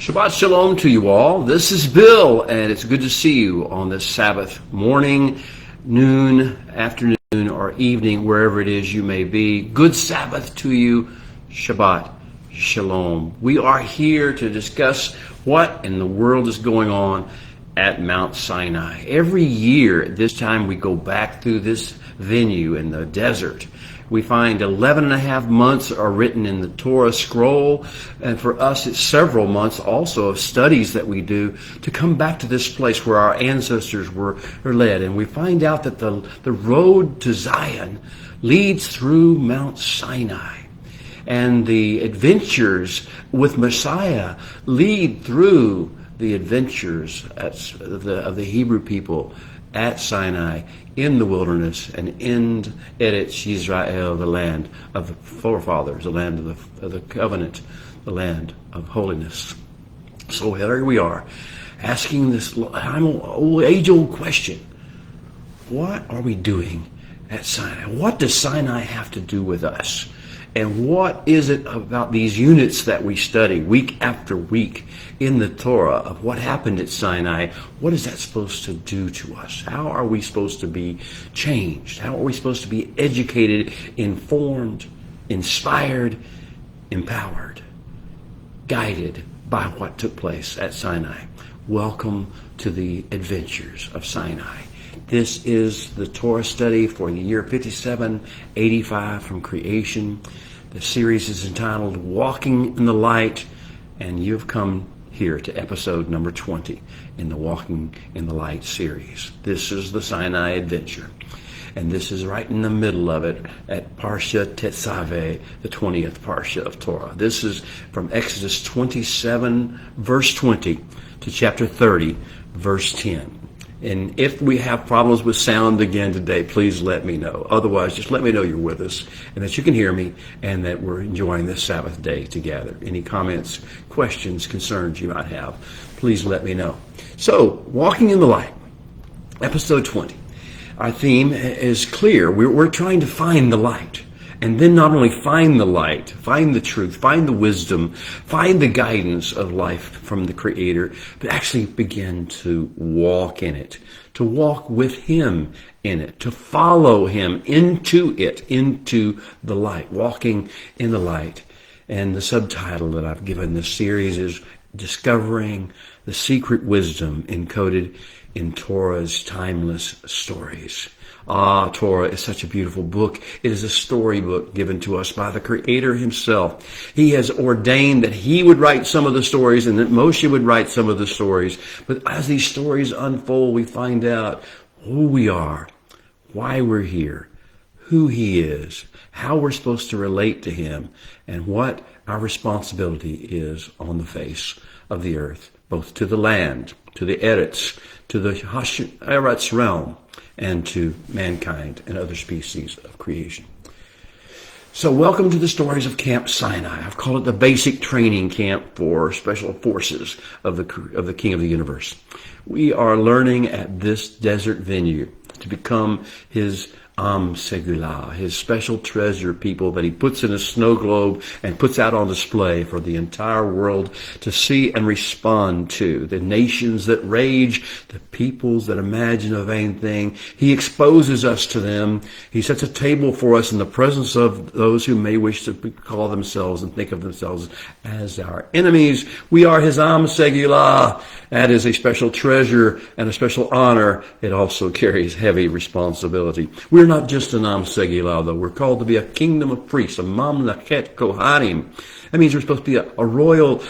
Shabbat Shalom to you all. This is Bill, and it's good to see you on this Sabbath morning, noon, afternoon, or evening, wherever it is you may be. Good Sabbath to you. Shabbat Shalom. We are here to discuss what in the world is going on at Mount Sinai. Every year at this time we go back through this venue in the desert. We find 11 and a half months are written in the Torah scroll, and for us it's several months also of studies that we do to come back to this place where our ancestors were led. And we find out that the road to Zion leads through Mount Sinai. And the adventures with Messiah lead through the adventures of the Hebrew people at Sinai, in the wilderness, and in Eretz Yisrael, the land of the forefathers, the land of the covenant, the land of holiness. So here we are, asking this age-old question: what are we doing at Sinai? What does Sinai have to do with us? And what is it about these units that we study week after week in the Torah of what happened at Sinai? What is that supposed to do to us? How are we supposed to be changed? How are we supposed to be educated, informed, inspired, empowered, guided by what took place at Sinai? Welcome to the adventures of Sinai. This is the Torah study for the year 5785 from creation. The series is entitled Walking in the Light, and you've come here to episode number 20 in the Walking in the Light series. This is the Sinai adventure, and this is right in the middle of it at Parsha Tetzevah, the 20th Parsha of Torah. This is from Exodus 27, verse 20, to chapter 30, verse 10. And if we have problems with sound again today, please let me know. Otherwise, just let me know you're with us and that you can hear me and that we're enjoying this Sabbath day together. Any comments, questions, concerns you might have, please let me know. So, Walking in the Light, episode 20. Our theme is clear. We're trying to find the light. And then not only find the light, find the truth, find the wisdom, find the guidance of life from the Creator, but actually begin to walk in it, to walk with Him in it, to follow Him into it, into the light, walking in the light. And the subtitle that I've given this series is Discovering the Secret Wisdom Encoded in Torah's Timeless Stories. Torah is such a beautiful book. It is a storybook given to us by the Creator Himself. He has ordained that He would write some of the stories and that Moshe would write some of the stories. But as these stories unfold, we find out who we are, why we're here, who He is, how we're supposed to relate to Him, and what our responsibility is on the face of the earth, both to the land, to the Eretz, to the Eretz realm, and to mankind and other species of creation. So welcome to the stories of Camp Sinai. I've called it the basic training camp for special forces of the King of the Universe. We are learning at this desert venue to become His Segula, His special treasure people that He puts in a snow globe and puts out on display for the entire world to see and respond to. The nations that rage, the peoples that imagine a vain thing, He exposes us to them. He sets a table for us in the presence of those who may wish to call themselves and think of themselves as our enemies. We are His Segula. That is a special treasure and a special honor. It also carries heavy responsibility. We're not just an Am Segillah, though. We're called to be a kingdom of priests, a Mamleket Kohanim. That means we're supposed to be a royal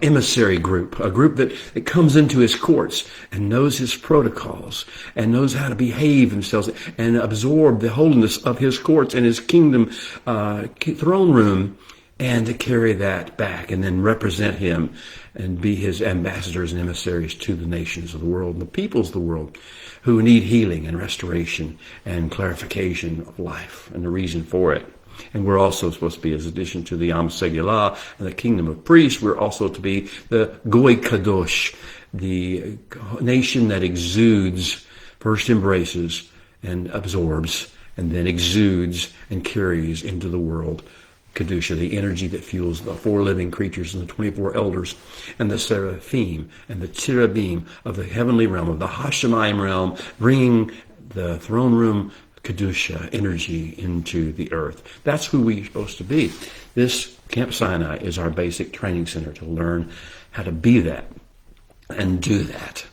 emissary group, a group that comes into His courts and knows His protocols and knows how to behave themselves and absorb the holiness of His courts and His kingdom throne room, and to carry that back and then represent Him and be His ambassadors and emissaries to the nations of the world and the peoples of the world who need healing and restoration and clarification of life and the reason for it. And we're also supposed to be, as addition to the Am Segillah and the kingdom of priests, we're also to be the Goy Kadosh, the nation that exudes, first embraces and absorbs, and then exudes and carries into the world Kedusha, the energy that fuels the 4 living creatures and the 24 elders and the seraphim and the cherubim of the heavenly realm, of the Hashemayim realm, bringing the throne room Kedusha energy into the earth. That's who we're supposed to be. This Camp Sinai is our basic training center to learn how to be that and do that.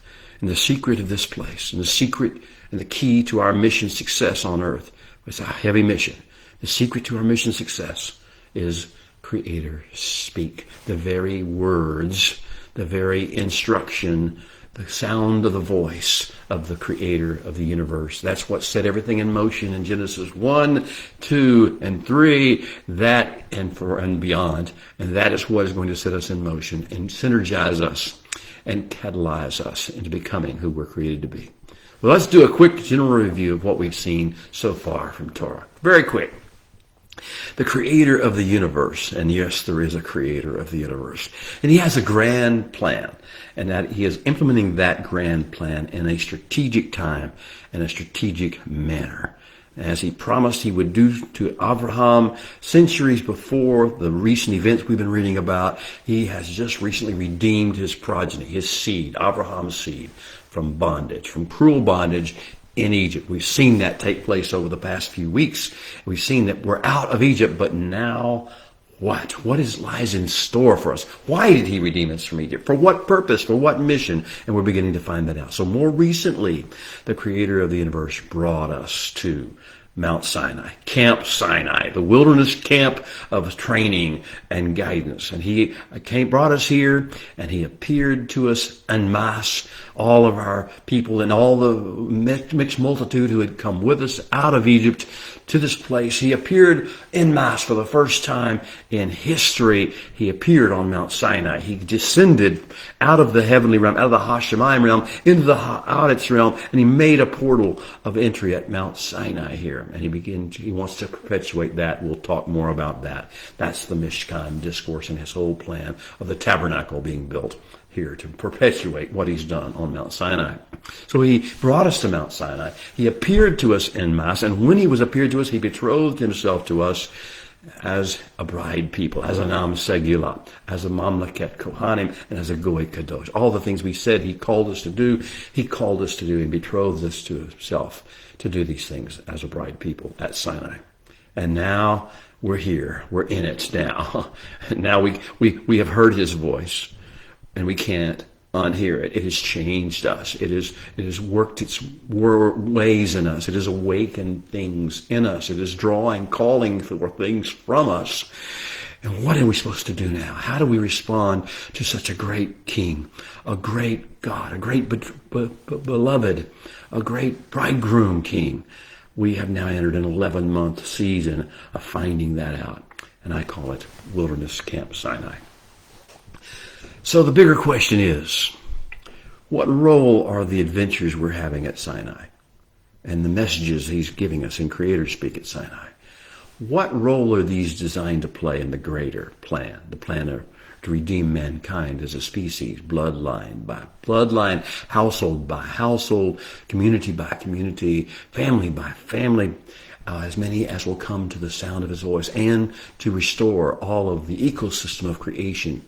And the secret of this place, and the secret and the key to our mission success on earth, it's a heavy mission. The secret to our mission success is Creator speak. The very words, the very instruction, the sound of the voice of the Creator of the universe. That's what set everything in motion in Genesis 1, 2, and 3, that and beyond. And that is what is going to set us in motion and synergize us and catalyze us into becoming who we're created to be. Well, let's do a quick general review of what we've seen so far from Torah. Very quick. The Creator of the universe, and yes, there is a Creator of the universe, and He has a grand plan, and that He is implementing that grand plan in a strategic time and a strategic manner, as He promised He would do to Abraham centuries before the recent events we've been reading about. He has just recently redeemed his progeny, his seed, Abraham's seed, from bondage, from cruel bondage in Egypt. We've seen that take place over the past few weeks. We've seen that we're out of Egypt, but now what? What lies in store for us? Why did He redeem us from Egypt? For what purpose? For what mission? And we're beginning to find that out. So more recently, the Creator of the universe brought us to Mount Sinai, Camp Sinai, the wilderness camp of training and guidance. And He brought us here, and He appeared to us en masse, all of our people and all the mixed multitude who had come with us out of Egypt to this place. He appeared en masse for the first time in history. He appeared on Mount Sinai. He descended out of the heavenly realm, out of the Hashemayim realm, into the Haaretz realm, and He made a portal of entry at Mount Sinai here. And He wants to perpetuate that. We'll talk more about that. That's the Mishkan discourse and His whole plan of the tabernacle being built here to perpetuate what He's done on Mount Sinai. So He brought us to Mount Sinai. He appeared to us en masse, and when He was appeared to us, He betrothed Himself to us as a bride people, as an Am Segula, as a Mamlaket Kohanim, and as a Goy Kadosh. All the things we said He called us to do, He called us to do, and betrothed us to Himself to do these things as a bride people at Sinai. And now we're here. We're in it now. Now we have heard His voice, and we can't unhear it. It has changed us. It has worked its ways in us. It has awakened things in us. It is calling for things from us. And what are we supposed to do now? How do we respond to such a great King, a great God, a great beloved, a great bridegroom King? We have now entered an 11-month season of finding that out, and I call it Wilderness Camp Sinai. So the bigger question is, what role are the adventures we're having at Sinai and the messages He's giving us in Creator Speak at Sinai? What role are these designed to play in the greater plan, the plan to redeem mankind as a species, bloodline by bloodline, household by household, community by community, family by family, as many as will come to the sound of His voice, and to restore all of the ecosystem of creation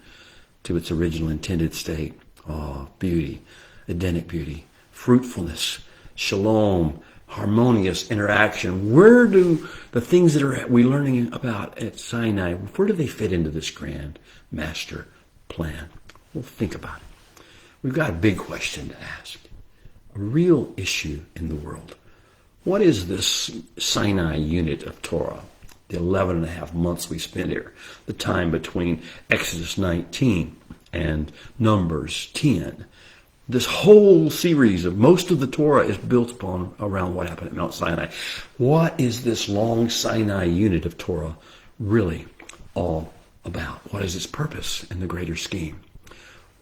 to its original intended state. Oh, beauty, Edenic beauty, fruitfulness, shalom, harmonious interaction. Where do the things that we're learning about at Sinai, where do they fit into this grand master plan? Well, think about it. We've got a big question to ask, a real issue in the world. What is this Sinai unit of Torah? The 11 and a half months we spent here, the time between Exodus 19 and Numbers 10. This whole series of most of the Torah is built around what happened at Mount Sinai. What is this long Sinai unit of Torah really all about? What is its purpose in the greater scheme?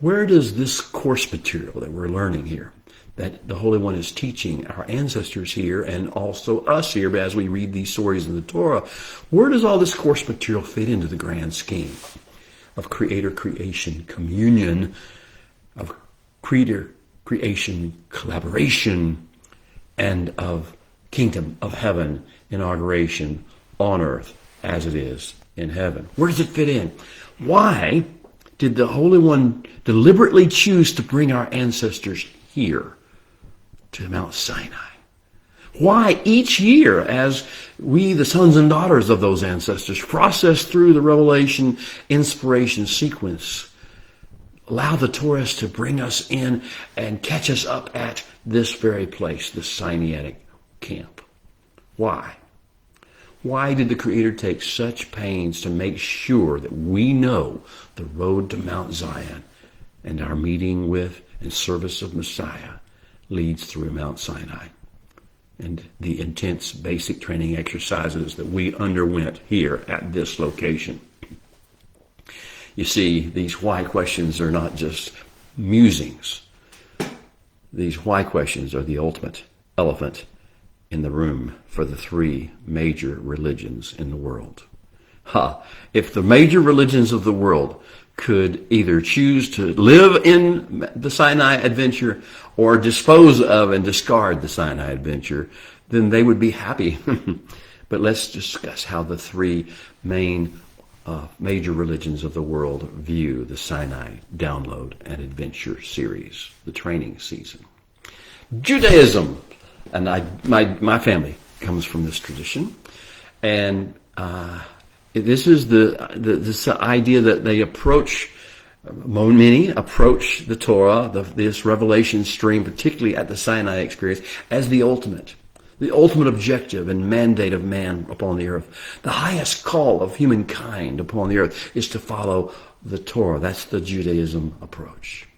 Where does this course material that we're learning here, that the Holy One is teaching our ancestors here and also us here as we read these stories in the Torah, where does all this course material fit into the grand scheme of Creator creation communion, of Creator creation collaboration, and of kingdom of heaven inauguration on earth as it is in heaven. Where does it fit in? Why did the Holy One deliberately choose to bring our ancestors here to Mount Sinai? Why each year, as we, the sons and daughters of those ancestors, process through the revelation inspiration sequence, allow the Torah to bring us in and catch us up at this very place, the Sinaitic camp? Why? Why did the Creator take such pains to make sure that we know the road to Mount Zion and our meeting with and service of Messiah leads through Mount Sinai and the intense basic training exercises that we underwent here at this location? You see, these why questions are not just musings. These why questions are the ultimate elephant in the room for the three major religions in the world. If the major religions of the world could either choose to live in the Sinai adventure or dispose of and discard the Sinai adventure, then they would be happy. But let's discuss how the three main major religions of the world view the Sinai download and adventure series, the training season. Judaism, and my family comes from this tradition, and this is this idea that they approach, many approach the Torah, this revelation stream, particularly at the Sinai experience, as the ultimate objective and mandate of man upon the earth. The highest call of humankind upon the earth is to follow the Torah. That's the Judaism approach.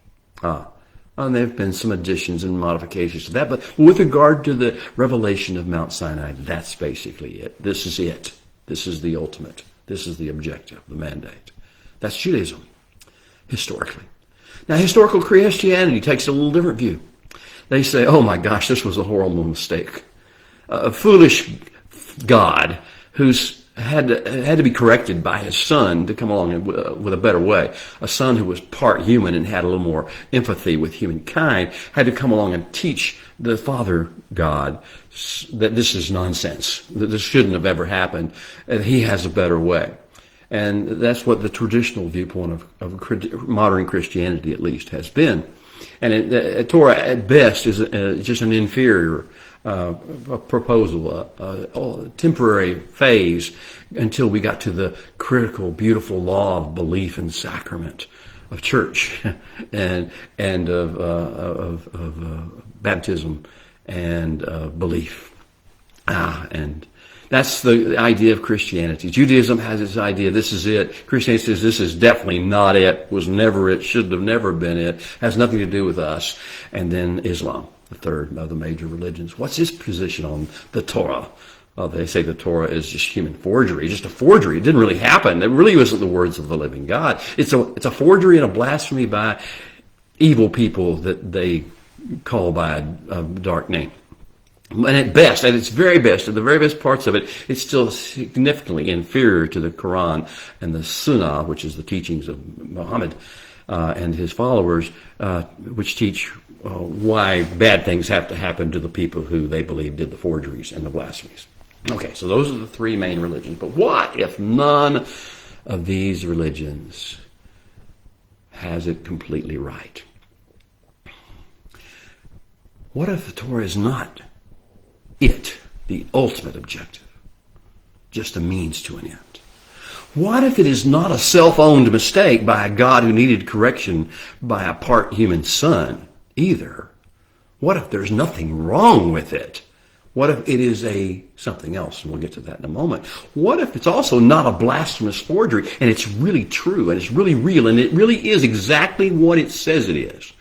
And there have been some additions and modifications to that, but with regard to the revelation of Mount Sinai, that's basically it. This is it. This is the ultimate. This is the objective, the mandate. That's Judaism, historically. Now, historical Christianity takes a little different view. They say, oh my gosh, this was a horrible mistake. A foolish God who's had to be corrected by his son to come along with a better way. A son who was part human and had a little more empathy with humankind had to come along and teach the Father God that this is nonsense, that this shouldn't have ever happened, and he has a better way. And that's what the traditional viewpoint of modern Christianity, at least, has been. And Torah, at best, is just an inferior a proposal, a temporary phase until we got to the critical, beautiful law of belief and sacrament of church and of baptism and belief. And that's the idea of Christianity. Judaism has its idea, this is it. Christianity says this is definitely not it, was never it, should have never been it, has nothing to do with us. And then Islam, the third of the major religions. What's his position on the Torah? Well, they say the Torah is just human forgery, just a forgery. It didn't really happen. It really wasn't the words of the living God. It's a forgery and a blasphemy by evil people that they call by a dark name. And at best, at its very best, at the very best parts of it, it's still significantly inferior to the Quran and the Sunnah, which is the teachings of Muhammad and his followers, which teach why bad things have to happen to the people who they believe did the forgeries and the blasphemies. Okay, so those are the three main religions. But what if none of these religions has it completely right? What if the Torah is not it, the ultimate objective, just a means to an end? What if it is not a self-owned mistake by a God who needed correction by a part human son either? What if there's nothing wrong with it? What if it is something else? And we'll get to that in a moment. What if it's also not a blasphemous forgery and it's really true and it's really real and it really is exactly what it says it is?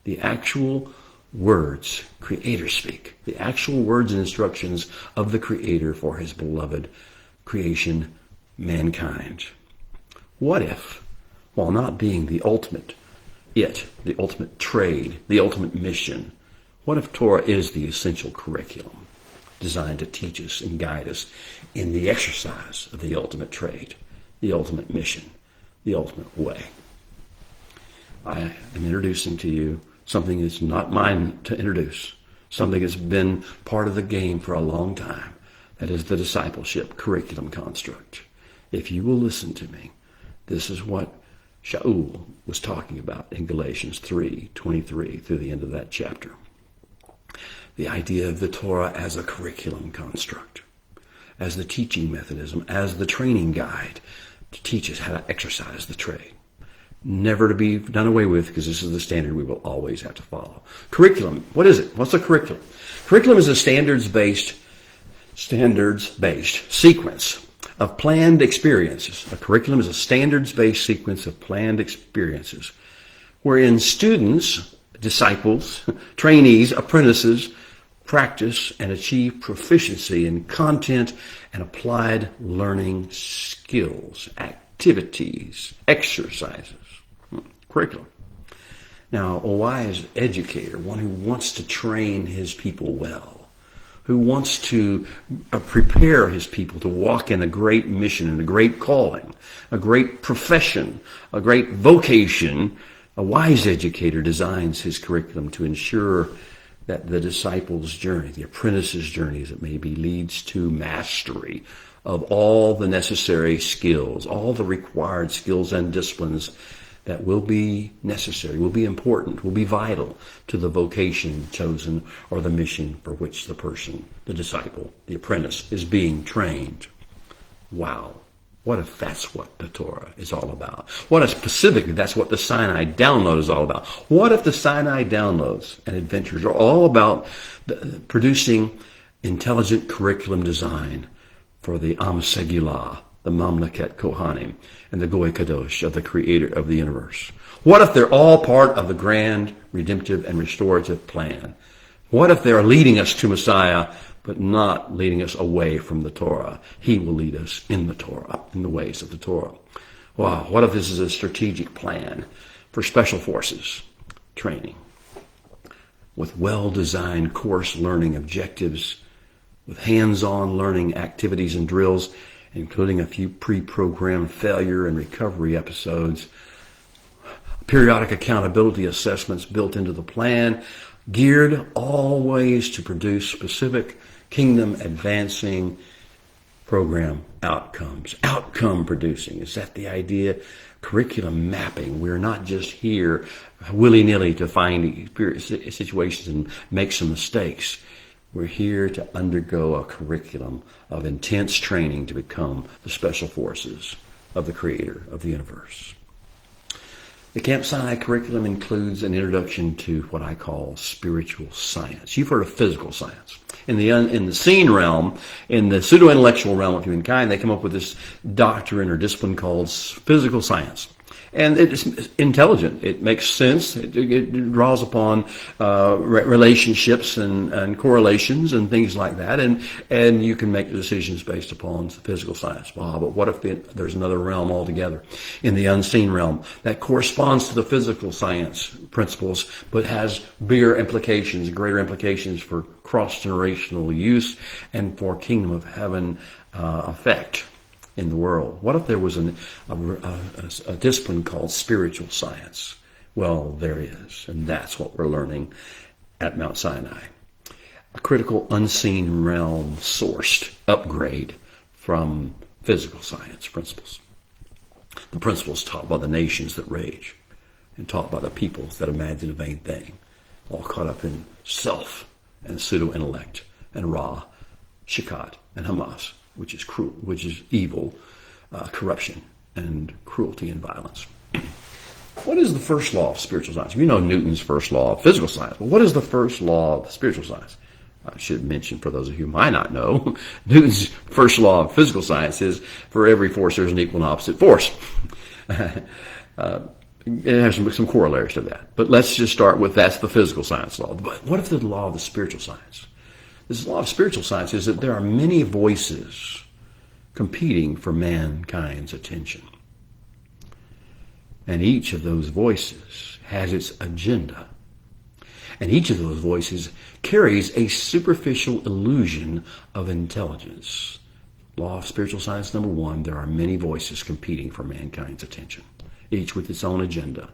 The actual words Creator speak, the actual words and instructions of the Creator for his beloved creation, mankind. What if, while not being the ultimate the ultimate trade, the ultimate mission, what if Torah is the essential curriculum designed to teach us and guide us in the exercise of the ultimate trade, the ultimate mission, the ultimate way? I am introducing to you something that's not mine to introduce, something that's been part of the game for a long time. That is the discipleship curriculum construct. if you will listen to me. This is what Shaul was talking about in Galatians 3:23 through the end of that chapter. The idea of the Torah as a curriculum construct, as the teaching mechanism, as the training guide to teach us how to exercise the trade. Never to be done away with, because this is the standard we will always have to follow. Curriculum, what is it? What's a curriculum? Curriculum is a standards-based sequence of planned experiences. A curriculum is a standards-based sequence of planned experiences wherein students, disciples, trainees, apprentices practice and achieve proficiency in content and applied learning skills, activities, exercises. Curriculum. Now, a wise educator, one who wants to train his people well, who wants to prepare his people to walk in a great mission and a great calling, a great profession, a great vocation, a wise educator designs his curriculum to ensure that the disciple's journey, the apprentice's journey as it may be, leads to mastery of all the necessary skills, all the required skills and disciplines that will be necessary, will be important, will be vital to the vocation chosen or the mission for which the person, the disciple, the apprentice is being trained. Wow. What if that's what the Torah is all about? What if specifically that's what the Sinai download is all about? What if the Sinai downloads and adventures are all about producing intelligent curriculum design for the Am Segulah, the Mamleket Kohanim, and the Goy Kadosh of the Creator of the universe? What if they're all part of the grand redemptive and restorative plan? What if they're leading us to Messiah, but not leading us away from the Torah? He will lead us in the Torah, in the ways of the Torah. Wow, what if this is a strategic plan for special forces training with well-designed course learning objectives, with hands-on learning activities and drills, including a few pre-programmed failure and recovery episodes, periodic accountability assessments built into the plan, geared always to produce specific kingdom-advancing program outcomes. Outcome producing. Is that the idea? Curriculum mapping. We're not just here willy-nilly to find situations and make some mistakes. We're here to undergo a curriculum of intense training to become the special forces of the Creator of the universe. The Camp Sinai curriculum includes an introduction to what I call spiritual science. You've heard of physical science. In the seen realm, in the pseudo-intellectual realm of humankind, they come up with this doctrine or discipline called physical science. And it's intelligent. It makes sense. It draws upon relationships and correlations and things like that. And you can make decisions based upon physical science. Wow, but what if there's another realm altogether in the unseen realm that corresponds to the physical science principles, but has bigger implications, greater implications for cross-generational use and for kingdom of heaven effect in the world? What if there was a discipline called spiritual science? Well, there is, and that's what we're learning at Mount Sinai. A critical unseen realm sourced upgrade from physical science principles. The principles taught by the nations that rage and taught by the peoples that imagine a vain thing, all caught up in self and pseudo-intellect and Ra, Shikhat, and Hamas, which is cruel, which is evil, corruption, and cruelty and violence. What is the first law of spiritual science? You know Newton's first law of physical science. But what is the first law of spiritual science? I should mention, for those of you who might not know, Newton's first law of physical science is, for every force there's an equal and opposite force. It has some corollaries to that. But let's just start with that's the physical science law. But what if the law of the spiritual science? This law of spiritual science is that there are many voices competing for mankind's attention. And each of those voices has its agenda. And each of those voices carries a superficial illusion of intelligence. Law of spiritual science number 1, there are many voices competing for mankind's attention, each with its own agenda,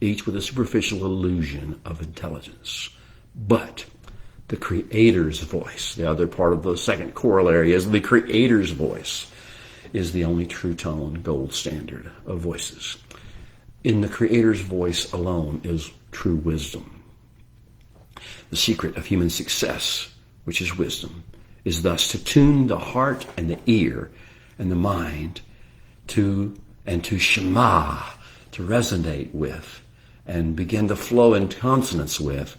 each with a superficial illusion of intelligence. But the Creator's voice, the other part of the second corollary is the Creator's voice, is the only true tone, gold standard of voices. In the Creator's voice alone is true wisdom. The secret of human success, which is wisdom, is thus to tune the heart and the ear and the mind to shema, to resonate with, and begin to flow in consonance with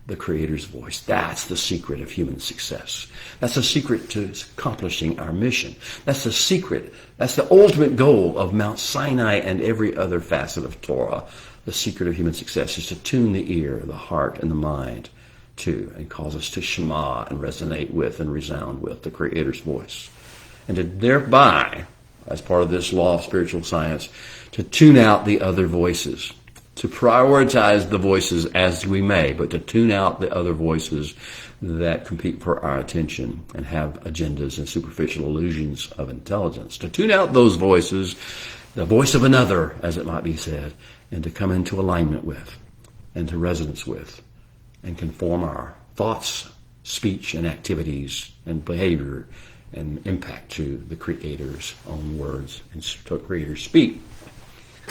the Creator's voice. That's the secret of human success. That's the secret to accomplishing our mission. That's the secret. That's the ultimate goal of Mount Sinai and every other facet of Torah. The secret of human success is to tune the ear, the heart, and the mind to, and cause us to shema and resonate with and resound with the Creator's voice. And to thereby, as part of this law of spiritual science, to tune out the other voices, to prioritize the voices as we may, but to tune out the other voices that compete for our attention and have agendas and superficial illusions of intelligence. To tune out those voices, the voice of another, as it might be said, and to come into alignment with and to resonance with and conform our thoughts, speech, and activities and behavior and impact to the Creator's own words and to Creator's speak.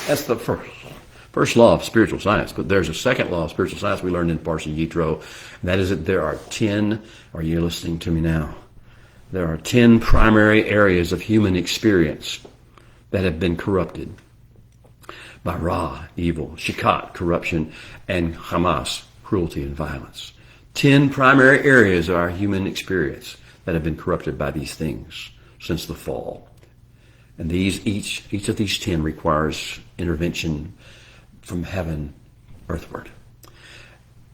That's the first law of spiritual science. But there's a second law of spiritual science we learned in Parsha Yitro, and that is that there are 10, are you listening to me now? There are 10 primary areas of human experience that have been corrupted by Ra, evil, Shekat, corruption, and Hamas, cruelty and violence. 10 primary areas of our human experience that have been corrupted by these things since the fall. And each of these 10 requires intervention from heaven earthward.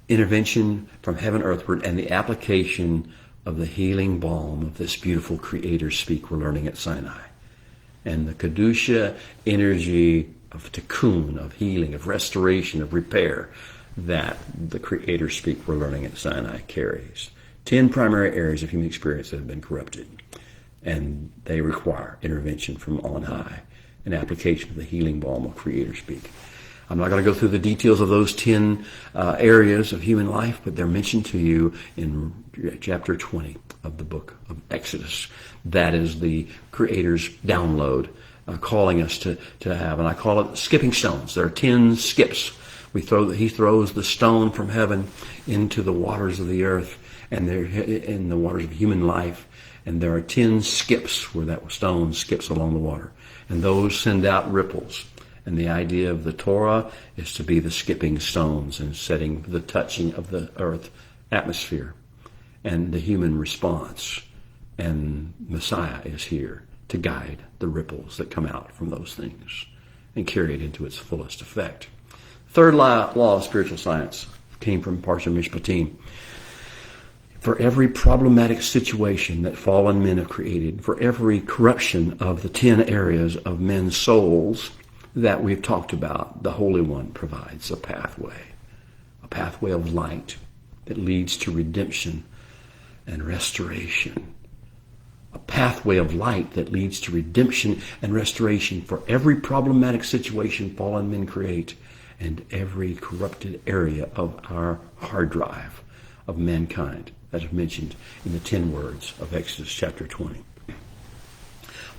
Intervention from heaven earthward and the application of the healing balm of this beautiful Creator speak we're learning at Sinai. And the Kedusha energy of tikkun, of healing, of restoration, of repair that the Creator speak we're learning at Sinai carries. 10 primary areas of human experience that have been corrupted. And they require intervention from on high, an application of the healing balm of Creator speak. I'm not going to go through the details of those 10 areas of human life, but they're mentioned to you in chapter 20 of the book of Exodus. That is the Creator's download, calling us to have, and I call it skipping stones. There are 10 skips. He throws the stone from heaven into the waters of the earth, and they're in the waters of human life. And there are 10 skips where that stone skips along the water. And those send out ripples. And the idea of the Torah is to be the skipping stones and setting the touching of the earth atmosphere and the human response. And Messiah is here to guide the ripples that come out from those things and carry it into its fullest effect. Third law of spiritual science came from Parsha Mishpatim. For every problematic situation that fallen men have created, for every corruption of the 10 areas of men's souls that we've talked about, the Holy One provides a pathway of light that leads to redemption and restoration. A pathway of light that leads to redemption and restoration for every problematic situation fallen men create and every corrupted area of our hard drive of mankind that is mentioned in the 10 words of Exodus chapter 20.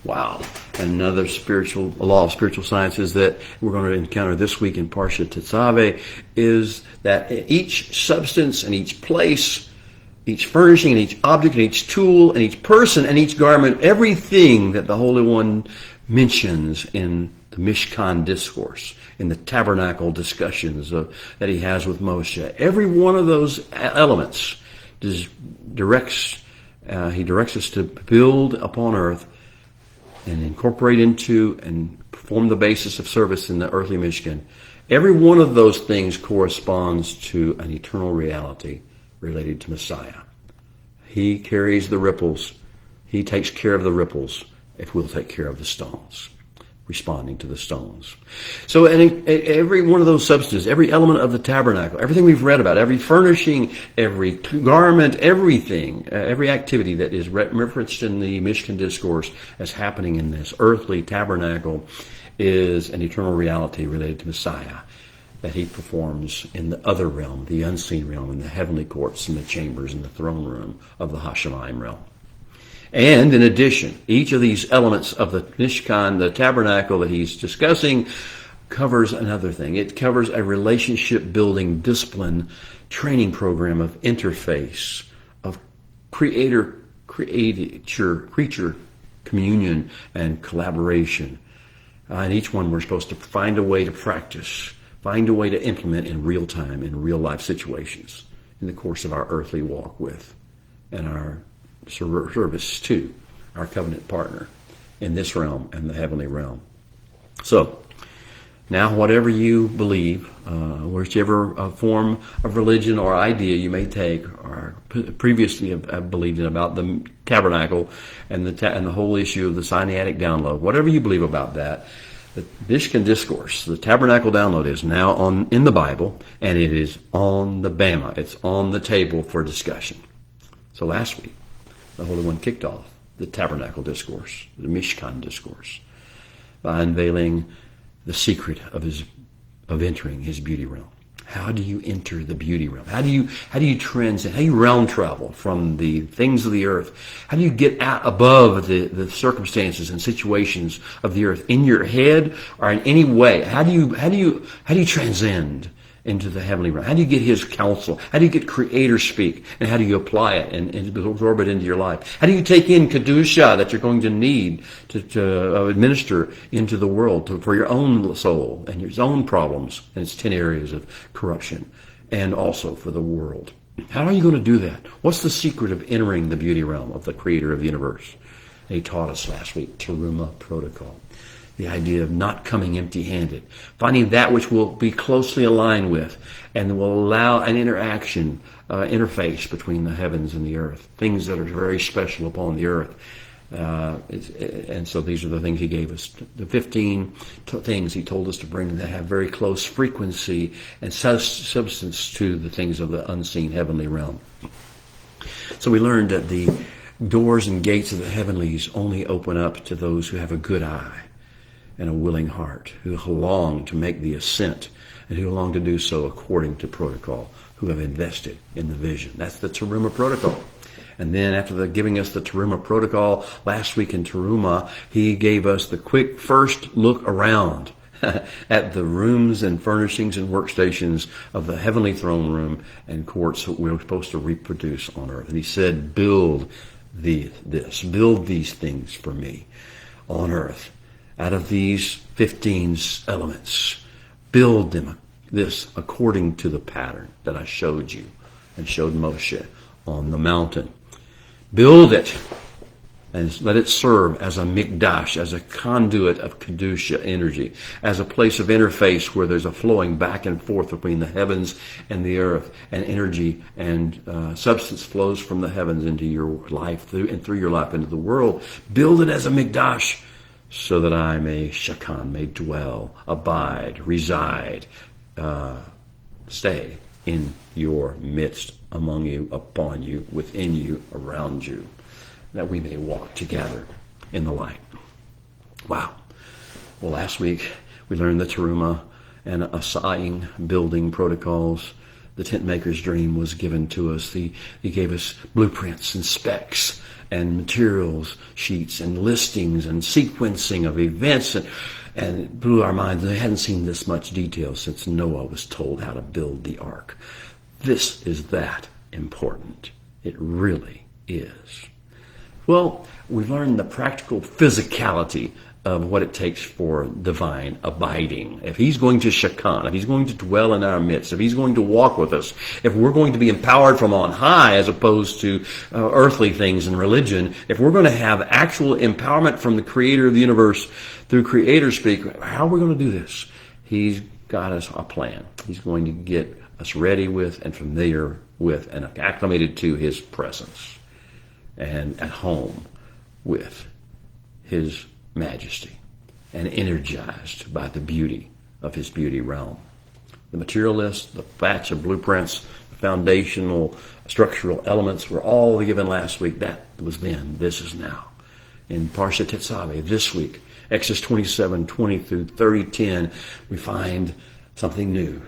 Wow. Another law of spiritual science is that we're going to encounter this week in Parsha Tetzevah is that each substance and each place, each furnishing and each object and each tool and each person and each garment, everything that the Holy One mentions in the Mishkan discourse, in the tabernacle discussions that he has with Moshe, every one of those elements he directs us to build upon earth and incorporate into and form the basis of service in the earthly Mishkan. Every one of those things corresponds to an eternal reality related to Messiah. He carries the ripples. He takes care of the ripples if we'll take care of the stones, responding to the stones. So every one of those substances, every element of the tabernacle, everything we've read about, every furnishing, every garment, everything, every activity that is referenced in the Mishkan discourse as happening in this earthly tabernacle is an eternal reality related to Messiah that he performs in the other realm, the unseen realm, in the heavenly courts, in the chambers, in the throne room of the Hashemayim realm. And in addition, each of these elements of the Mishkan, the tabernacle that he's discussing, covers another thing. It covers a relationship building discipline training program of interface, of creature communion and collaboration. And each one we're supposed to find a way to practice, find a way to implement in real time, in real life situations, in the course of our earthly walk with and our service to our covenant partner in this realm and the heavenly realm. So, now whatever you believe, whichever form of religion or idea you may take, or previously have believed in about the tabernacle and the whole issue of the Sinaitic download, whatever you believe about that, the Mishkan Discourse, the Tabernacle Download, is now in the Bible, and it is on the Bama. It's on the table for discussion. So last week, the Holy One kicked off the Tabernacle Discourse, the Mishkan Discourse, by unveiling the secret of entering his beauty realm. How do you enter the beauty realm? How do you transcend? How do you realm travel from the things of the earth? How do you get out above the circumstances and situations of the earth in your head or in any way? How do you transcend into the heavenly realm? How do you get his counsel? How do you get creator speak? And how do you apply it and absorb it into your life? How do you take in Kedusha that you're going to need to administer into the world for your own soul and your own problems and its 10 areas of corruption, and also for the world? How are you going to do that? What's the secret of entering the beauty realm of the creator of the universe? And he taught us last week, Teruma Protocol. The idea of not coming empty-handed, finding that which will be closely aligned with and will allow an interface between the heavens and the earth, things that are very special upon the earth. And so these are the things he gave us, the 15 things he told us to bring that have very close frequency and substance to the things of the unseen heavenly realm. So we learned that the doors and gates of the heavenlies only open up to those who have a good eye and a willing heart, who long to make the ascent and who long to do so according to protocol, who have invested in the vision. That's the Teruma Protocol. And then after giving us the Teruma Protocol last week in Teruma, he gave us the quick first look around at the rooms and furnishings and workstations of the heavenly throne room and courts that we're supposed to reproduce on earth. And he said, build these things for me on earth. Out of these 15 elements, build them this according to the pattern that I showed you and showed Moshe on the mountain. Build it and let it serve as a mikdash, as a conduit of Kedusha energy, as a place of interface where there's a flowing back and forth between the heavens and the earth, and energy and substance flows from the heavens into your life through your life into the world. Build it as a mikdash, so that I may dwell, abide, reside, stay in your midst, among you, upon you, within you, around you, that we may walk together in the light. Wow. Well, last week we learned the Teruma and Asaying building protocols. The tent maker's dream was given to us. He gave us blueprints and specs and materials sheets and listings and sequencing of events, and it blew our minds. They hadn't seen this much detail since Noah was told how to build the ark. This is that important. It really is. Well, we've learned the practical physicality of what it takes for divine abiding. If he's going to shakan, if he's going to dwell in our midst, if he's going to walk with us, if we're going to be empowered from on high as opposed to earthly things and religion, if we're going to have actual empowerment from the creator of the universe through creator speak, how are we going to do this? He's got us a plan. He's going to get us ready with and familiar with and acclimated to his presence and at home with his majesty and energized by the beauty of his beauty realm. The material list, the batch of blueprints, the foundational structural elements were all given last week. That was then. This is now. In Parsha Tetzevah this week, Exodus 27:20 through 30:10, we find something new.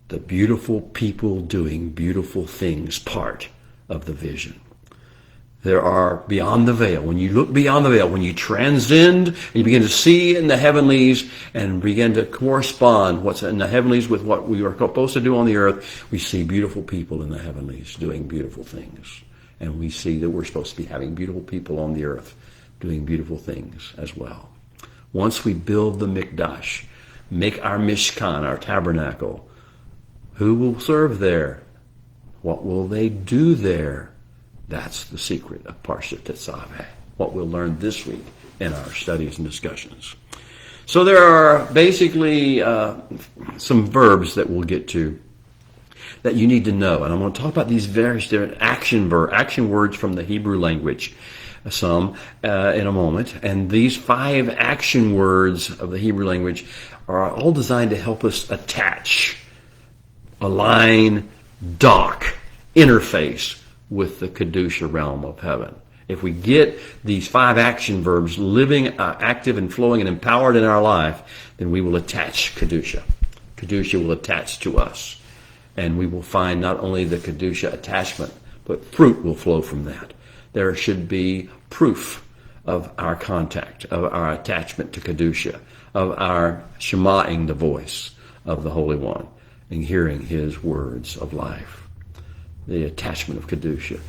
The beautiful people doing beautiful things part of the vision. There are beyond the veil. When you look beyond the veil, when you transcend, and you begin to see in the heavenlies and begin to correspond what's in the heavenlies with what we are supposed to do on the earth, we see beautiful people in the heavenlies doing beautiful things. And we see that we're supposed to be having beautiful people on the earth doing beautiful things as well. Once we build the Mikdash, make our Mishkan, our tabernacle, who will serve there? What will they do there? That's the secret of Parshat Tetzevah, what we'll learn this week in our studies and discussions. So there are basically some verbs that we'll get to that you need to know. And I'm going to talk about these various different action words from the Hebrew language, some in a moment. And these 5 action words of the Hebrew language are all designed to help us attach, align, dock, interface with the Kedusha realm of heaven. If we get these 5 action verbs living, active and flowing and empowered in our life, then we will attach Kedusha. Kedusha will attach to us. And we will find not only the Kedusha attachment, but fruit will flow from that. There should be proof of our contact, of our attachment to Kedusha, of our shema'ing the voice of the Holy One and hearing his words of life. The attachment of Kedusha.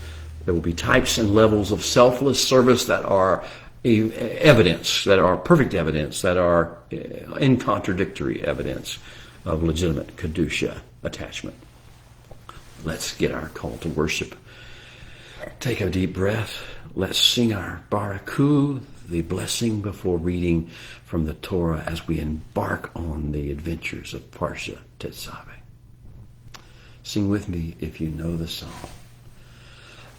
There will be types and levels of selfless service that are evidence, that are perfect evidence, that are incontradictory evidence of legitimate Kedusha attachment. Let's get our call to worship. Take a deep breath. Let's sing our Baraku, the blessing before reading from the Torah as we embark on the adventures of Parshat Tetzaveh. Sing with me if you know the song.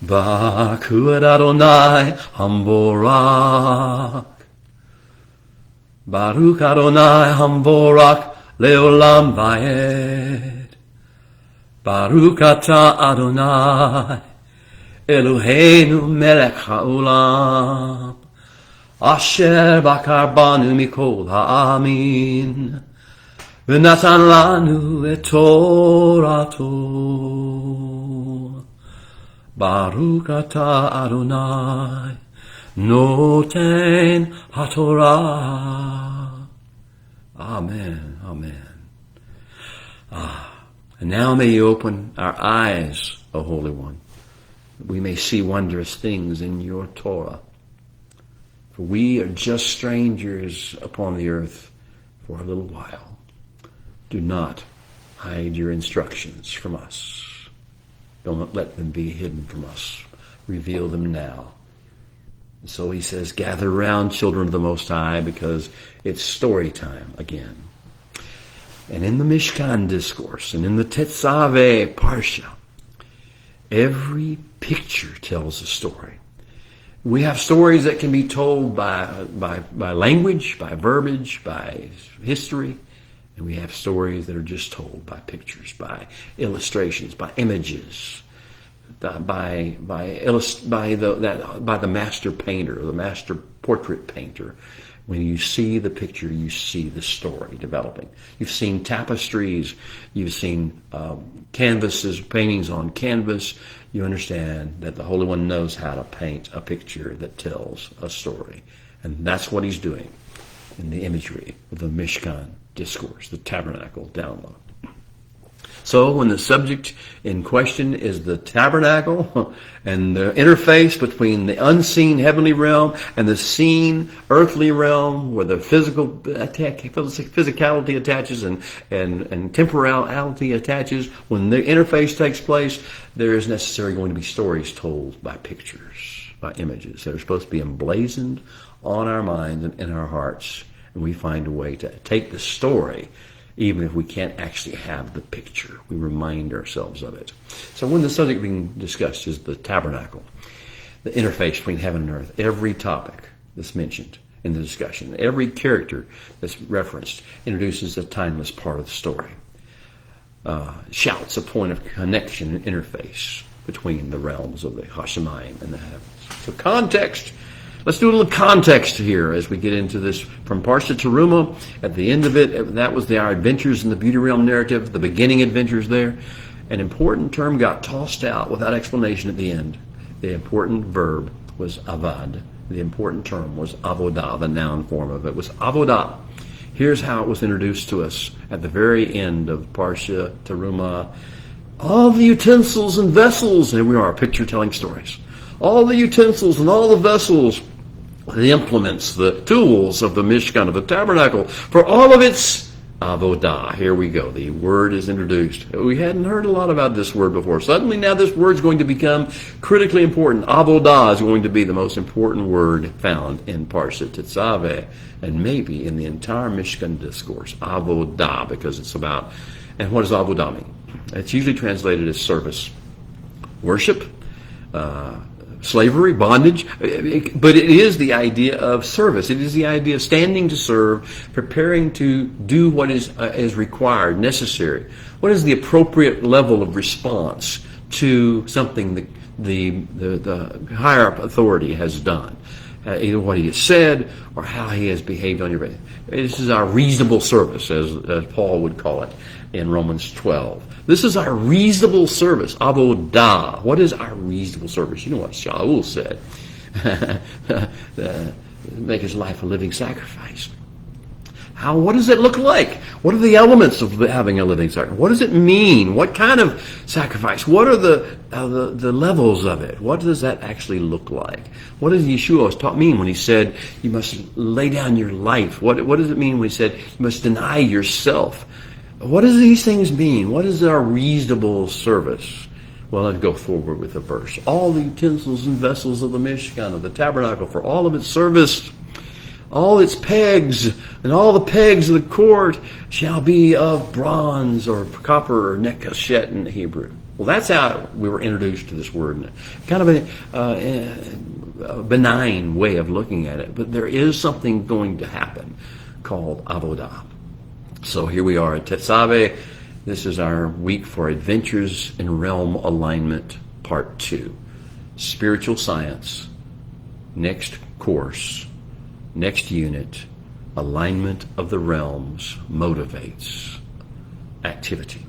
Baku et Adonai Hamborak. Baruch Adonai Hamborak Leolam Vaed. Baruch Ata Adonai Eloheinu Melech HaOlam Asher Bakar Banu Mikol Ha'amin V'natan lanu et Torato. Baruch Ata Adonai Noten HaTorah. Amen. Amen. And now may you open our eyes, O Holy One, that we may see wondrous things in your Torah. For we are just strangers upon the earth for a little while. Do not hide your instructions from us. Don't let them be hidden from us. Reveal them now. And so he says, gather round, children of the Most High, because it's story time again. And in the Mishkan discourse and in the Tetzaveh Parsha, every picture tells a story. We have stories that can be told by language, by verbiage, by history. And we have stories that are just told by pictures, by illustrations, by images, by the master painter, the master portrait painter. When you see the picture, you see the story developing. You've seen tapestries, you've seen canvases, paintings on canvas. You understand that the Holy One knows how to paint a picture that tells a story. And that's what he's doing in the imagery of the Mishkan discourse, the tabernacle download. So when the subject in question is the tabernacle and the interface between the unseen heavenly realm and the seen earthly realm where the physicality attaches and temporality attaches, when the interface takes place, there is necessarily going to be stories told by pictures, by images that are supposed to be emblazoned on our minds and in our hearts. And we find a way to take the story, even if we can't actually have the picture. We remind ourselves of it. So when the subject being discussed is the tabernacle, the interface between heaven and earth, every topic that's mentioned in the discussion, every character that's referenced introduces a timeless part of the story. Shouts a point of connection and interface between the realms of the Hashemayim and the heavens. So context. Let's do a little context here as we get into this from Parsha Teruma. At the end of it, that was our adventures in the beauty realm narrative, the beginning adventures there. An important term got tossed out without explanation at the end. The important verb was avad. The important term was avodah. The noun form of it was avodah. Here's how it was introduced to us at the very end of Parsha Terumah. All the utensils and vessels, and we are, picture telling stories. All the utensils and all the vessels, the implements, the tools of the Mishkan, of the tabernacle, for all of its avodah. Here we go. The word is introduced. We hadn't heard a lot about this word before. Suddenly now this word is going to become critically important. Avodah is going to be the most important word found in Parsha Tetzevah, and maybe in the entire Mishkan discourse. Avodah, because it's about, and what does avodah mean? It's usually translated as service, worship, slavery, bondage, but it is the idea of service. It is the idea of standing to serve, preparing to do what is required, necessary. What is the appropriate level of response to something that the higher up authority has done? Either what he has said or how he has behaved on your behalf. This is our reasonable service, as Paul would call it in Romans 12. This is our reasonable service, avodah. What is our reasonable service? You know what Shaul said. Make his life a living sacrifice. What does it look like? What are the elements of having a living sacrifice? What does it mean? What kind of sacrifice? What are the levels of it? What does that actually look like? What does Yeshua mean when he said you must lay down your life? What does it mean when he said you must deny yourself? What does these things mean? What is our reasonable service? Well, let's go forward with the verse. All the utensils and vessels of the Mishkan, of the tabernacle, for all of its service, all its pegs, and all the pegs of the court shall be of bronze or copper or nekashet in the Hebrew. Well, that's how we were introduced to this word. Kind of a benign way of looking at it, but there is something going to happen called avodah. So here we are at Tetzevah. This is our week for Adventures in Realm Alignment, Part 2. Spiritual Science, next course, next unit, Alignment of the Realms motivates activity.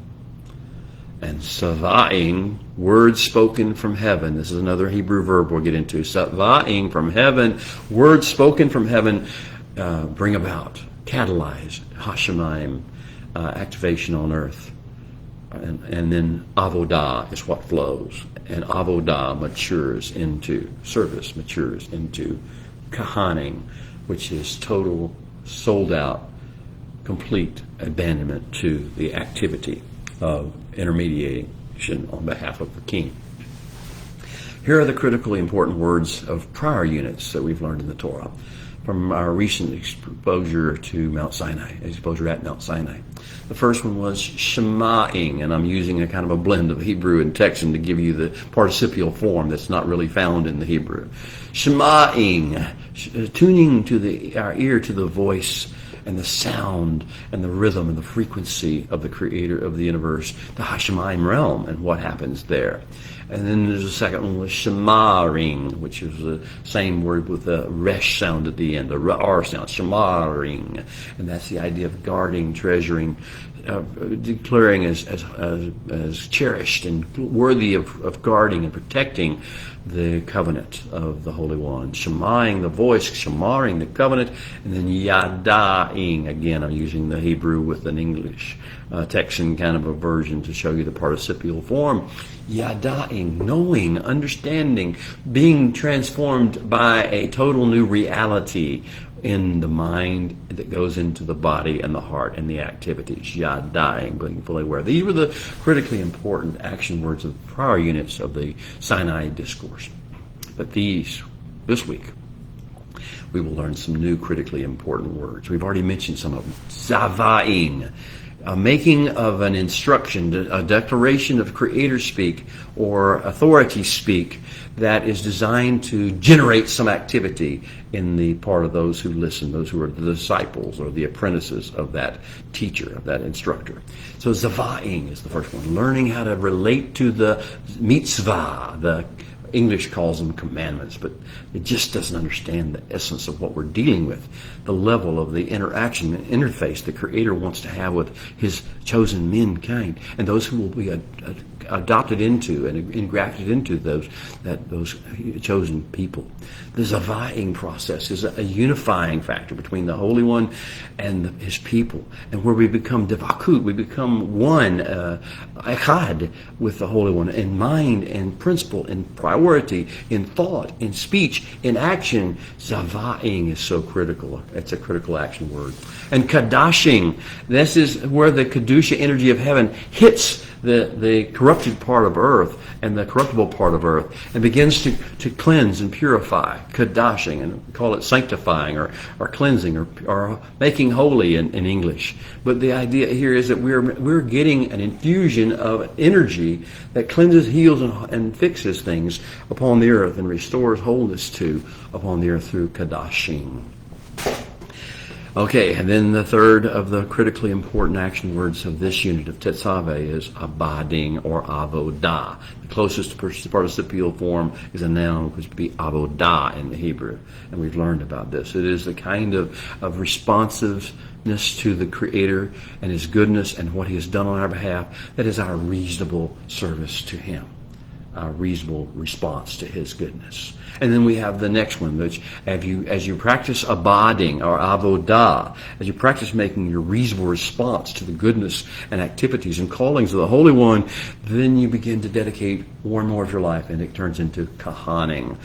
And sava'ing, words spoken from heaven. This is another Hebrew verb we'll get into. Sava'ing from heaven, words spoken from heaven bring about, catalyze, Hashemayim, activation on earth. And then avodah is what flows. And avodah matures into service, matures into kahaning, which is total, sold out, complete abandonment to the activity of intermediation on behalf of the king. Here are the critically important words of prior units that we've learned in the Torah from our recent exposure to Mount Sinai, exposure at Mount Sinai. The first one was shema'ing, and I'm using a kind of a blend of Hebrew and Texan to give you the participial form that's not really found in the Hebrew. Shema'ing, tuning to our ear to the voice and the sound and the rhythm and the frequency of the Creator of the universe, the Hashemayim realm, and what happens there. And then there's a second one was shemaring, which is the same word with the resh sound at the end, the r sound, shemaring. And that's the idea of guarding, treasuring, declaring as cherished and worthy of guarding and protecting the covenant of the Holy One. Shemaing the voice, shemaring the covenant, and then yadaing. Again, I'm using the Hebrew with an English Texan kind of a version to show you the participial form. Yadaing, knowing, understanding, being transformed by a total new reality in the mind that goes into the body and the heart and the activities. Yadaing, being fully aware. These were the critically important action words of the prior units of the Sinai discourse. But this week, we will learn some new critically important words. We've already mentioned some of them. Zavaing, a making of an instruction, a declaration of creator speak or authority speak that is designed to generate some activity in the part of those who listen, those who are the disciples or the apprentices of that teacher, of that instructor. So zavaing is the first one, learning how to relate to the mitzvah, the English calls them commandments, but it just doesn't understand the essence of what we're dealing with, the level of the interaction and interface the Creator wants to have with His chosen mankind and those who will be adopted into and engrafted into those chosen people. The zava'ing process is a unifying factor between the Holy One and his people, and where we become devakut, we become one, echad, with the Holy One in mind, in principle, in priority, in thought, in speech, in action. Zava'ing is so critical. It's a critical action word. And kadashing, this is where the kedusha energy of heaven hits the corrupted part of earth and the corruptible part of earth and begins to cleanse and purify. Kadashing, and we call it sanctifying or cleansing or making holy in English. But the idea here is that we're getting an infusion of energy that cleanses, heals, and fixes things upon the earth and restores wholeness upon the earth through kadashing. Okay, and then the third of the critically important action words of this unit of Tetzevah is abiding or avodah. The closest participial form is a noun, which would be avodah in the Hebrew, and we've learned about this. It is the kind of responsiveness to the Creator and His goodness and what He has done on our behalf that is our reasonable service to Him, our reasonable response to His goodness. And then we have the next one, which as you practice abiding or avodah, as you practice making your reasonable response to the goodness and activities and callings of the Holy One, then you begin to dedicate more and more of your life, and it turns into kahaning.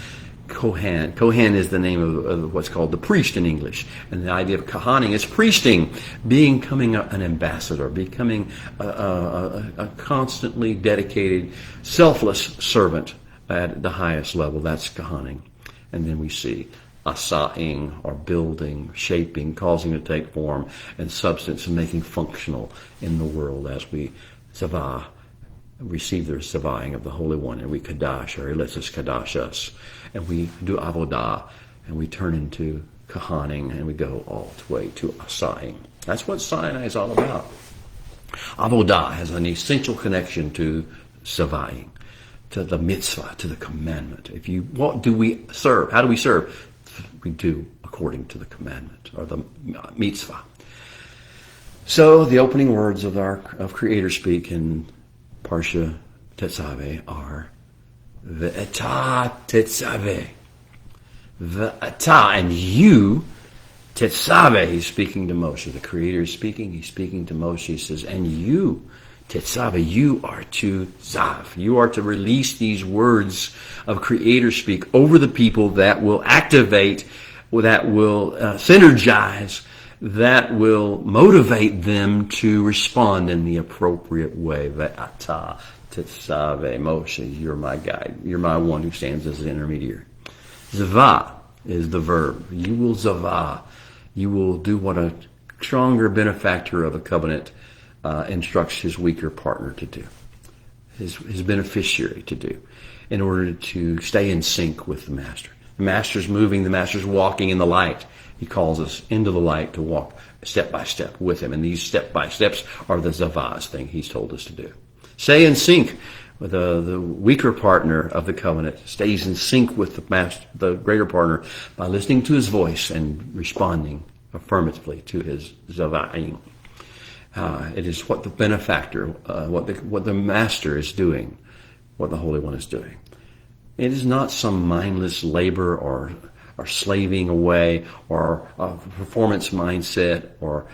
Kohan. Kohan is the name of what's called the priest in English. And the idea of kahaning is priesting, becoming an ambassador, becoming a constantly dedicated, selfless servant at the highest level. That's kahaning. And then we see asaing, or building, shaping, causing to take form and substance, and making functional in the world as we zavah, receive the zavahing of the Holy One, and we kadash, or He lets us kadash us, and we do avodah, and we turn into kahaning, and we go all the way to asaing. That's what Sinai is all about. Avodah has an essential connection to zavahing, to the mitzvah, to the commandment. What do we serve? How do we serve? We do according to the commandment, or the mitzvah. So the opening words of Creator speak in Parsha Tetzaveh are Ve'eta Tetzaveh. Ve'eta, and you, Tetzaveh, He's speaking to Moshe. The Creator is speaking. He's speaking to Moshe. He says, and you, Tetzaveh, you are to zav. You are to release these words of Creator speak over the people that will activate, that will synergize, that will motivate them to respond in the appropriate way. Ve'ata Tetzaveh, Moshe, you're my guide. You're my one who stands as an intermediary. Zavah is the verb. You will zavah. You will do what a stronger benefactor of a covenant instructs his weaker partner to do, his beneficiary to do, in order to stay in sync with the Master. The Master's moving, the Master's walking in the light. He calls us into the light to walk step by step with Him. And these step by steps are the zavahs thing He's told us to do. Stay in sync with the weaker partner of the covenant, stays in sync with the Master, the greater partner, by listening to His voice and responding affirmatively to His zavahing. It is what the benefactor, what the Master is doing, what the Holy One is doing. It is not some mindless labor or slaving away, or a performance mindset, or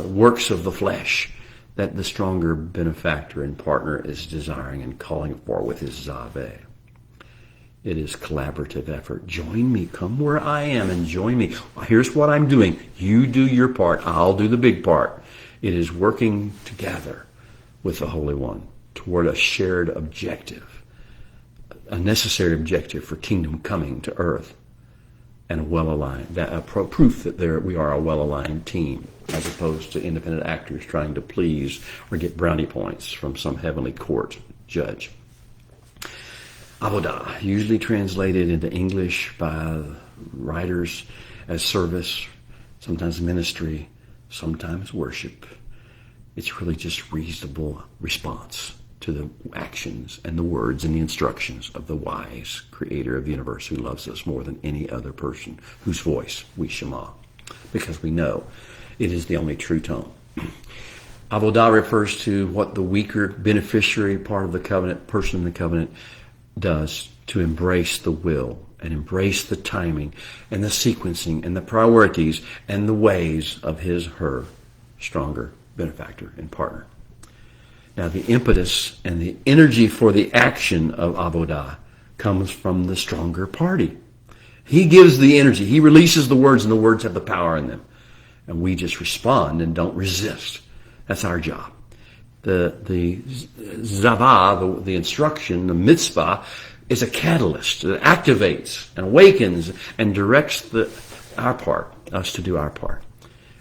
works of the flesh that the stronger benefactor and partner is desiring and calling for with his zaveh. It is collaborative effort. Join me. Come where I am and join me. Here's what I'm doing. You do your part. I'll do the big part. It is working together with the Holy One toward a shared objective, a necessary objective for kingdom coming to earth, and a well-aligned, proof that we are a well-aligned team, as opposed to independent actors trying to please or get brownie points from some heavenly court judge. Avodah, usually translated into English by writers as service, sometimes ministry, sometimes worship. It's really just reasonable response to the actions and the words and the instructions of the wise Creator of the universe, who loves us more than any other person, whose voice we shema, because we know it is the only true tone. Avodah refers to what the weaker beneficiary part of the covenant, person in the covenant, does to embrace the will and embrace the timing and the sequencing and the priorities and the ways of her stronger benefactor and partner. Now, the impetus and the energy for the action of Avodah comes from the stronger party. He gives the energy. He releases the words, and the words have the power in them. And we just respond and don't resist. That's our job. The zavah, the instruction, the mitzvah, is a catalyst that activates and awakens and directs us to do our part.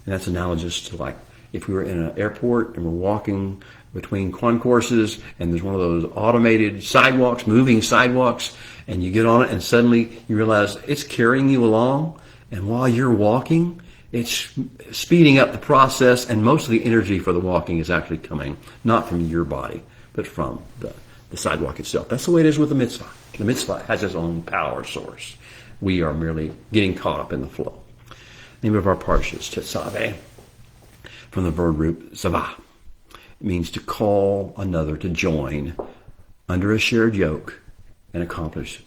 And that's analogous to like if we were in an airport and we're walking between concourses and there's one of those automated sidewalks, moving sidewalks, and you get on it and suddenly you realize it's carrying you along, and while you're walking, it's speeding up the process, and most of the energy for the walking is actually coming not from your body, but from the sidewalk itself. That's the way it is with the mitzvah. The mitzvah has its own power source. We are merely getting caught up in the flow. The name of our parsha is Tetzevah, from the verb root zavah. It means to call another to join under a shared yoke and accomplish